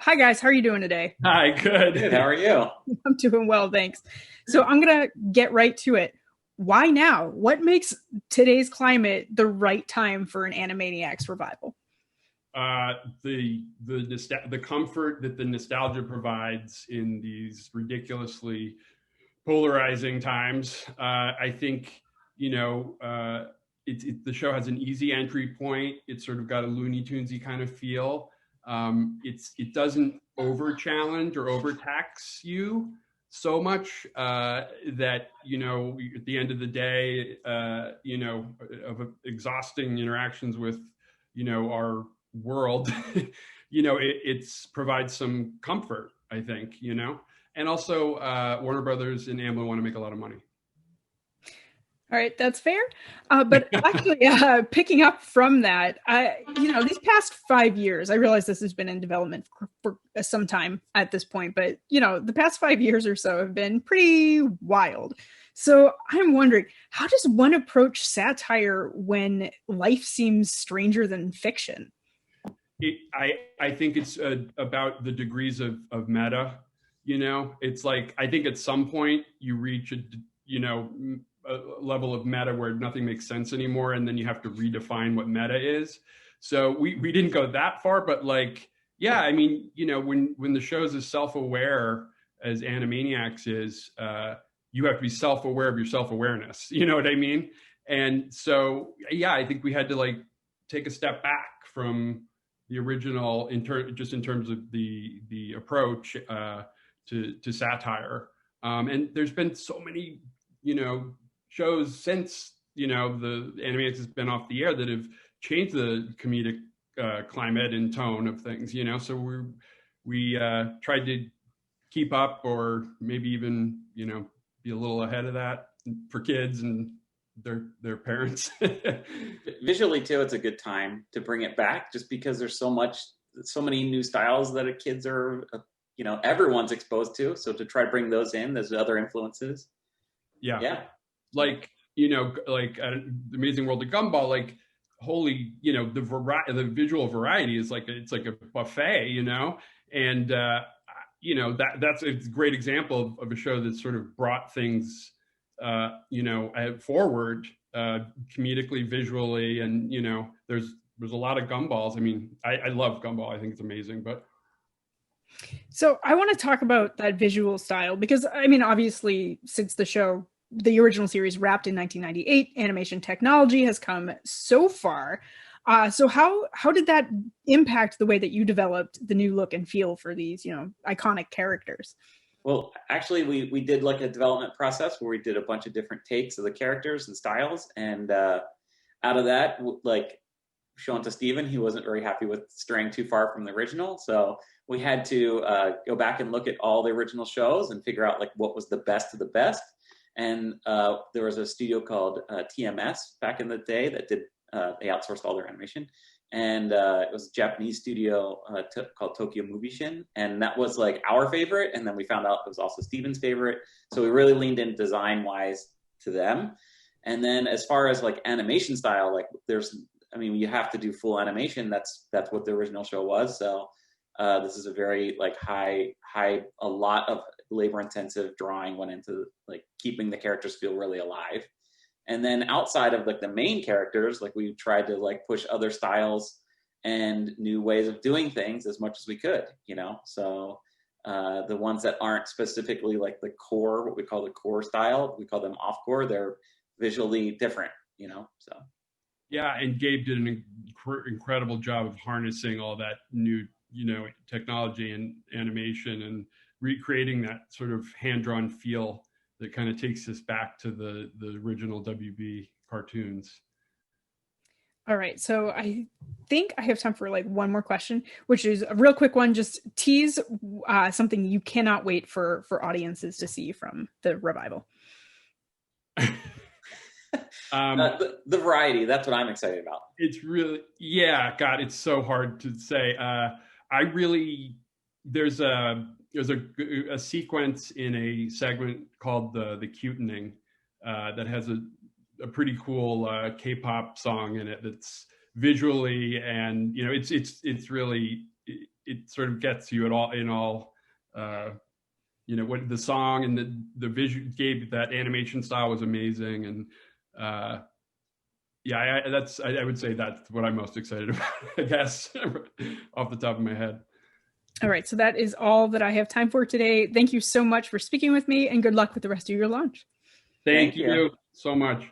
Hi guys, how are you doing today? Hi, Good. How good. are you? I'm doing well, thanks. So I'm gonna get right to it. Why now? What makes today's climate the right time for an Animaniacs revival? Uh, the comfort that the nostalgia provides in these ridiculously polarizing times. I think the show has an easy entry point. It's sort of got a Looney Tunesy kind of feel. It doesn't over challenge or overtax you so much that at the end of the day, of exhausting interactions with our world, it's provides some comfort. I think and also Warner Brothers and Amblin want to make a lot of money. All right, that's fair. But actually, picking up from that, these past 5 years, I realize this has been in development for some time at this point, but the past 5 years or so have been pretty wild. So I'm wondering, how does one approach satire when life seems stranger than fiction? I think it's about the degrees of meta. It's like I think at some point you reach a level of meta where nothing makes sense anymore, and then you have to redefine what meta is. So we didn't go that far, but like yeah, I mean when the show's as self aware as Animaniacs is, you have to be self aware of your self awareness. You know what I mean? And so yeah, I think we had to like take a step back from the original just in terms of the approach to satire. And there's been so many shows since the Animaniacs has been off the air that have changed the comedic climate and tone of things. So we tried to keep up, or maybe even be a little ahead of that for kids and their parents. Visually too, it's a good time to bring it back, just because there's so many new styles that kids are, everyone's exposed to. So to try to bring those in, there's other influences. Yeah, Yeah, like like the Amazing World of Gumball, like holy, the visual variety is like it's like a buffet, and that's a great example of a show that sort of brought things forward comedically, visually, and there's a lot of gumballs. I mean, I love Gumball. I think it's amazing, but So I want to talk about that visual style because I mean, obviously, since the original series wrapped in 1998, animation technology has come so far. So how did that impact the way that you developed the new look and feel for these iconic characters? well, actually, we did like a development process where we did a bunch of different takes of the characters and styles, and out of that, like shown to Steven, he wasn't very happy with straying too far from the original. So we had to go back and look at all the original shows and figure out like what was the best of the best. And there was a studio called TMS back in the day that did they outsourced all their animation, and it was a Japanese studio called Tokyo Movie Shin, and that was like our favorite. And then we found out it was also Steven's favorite, so we really leaned in design wise to them. And then as far as like animation style, like I mean, you have to do full animation. That's what the original show was. So this is a very like a lot of labor intensive drawing went into like keeping the characters feel really alive. And then outside of like the main characters, like we tried to like push other styles and new ways of doing things as much as we could. So the ones that aren't specifically like the core, what we call the core style, we call them off core. They're visually different. So. yeah, and Gabe did an incredible job of harnessing all that new technology and animation and recreating that sort of hand-drawn feel that kind of takes us back to the original WB cartoons. All right, so I think I have time for like one more question, which is a real quick one. Just tease something you cannot wait for audiences to see from the revival. The variety, that's what I'm excited about. It's really, yeah, God, it's so hard to say. I really there's a sequence in a segment called the cutening that has a pretty cool K-pop song in it that's visually, and it's really it sort of gets you at all in all. You know, what the song and the visual, Gabe, that animation style was amazing, and yeah, I would say that's what I'm most excited about, I guess, off the top of my head. All right, so that is all that I have time for today. Thank you so much for speaking with me, and good luck with the rest of your launch. Thank you so much.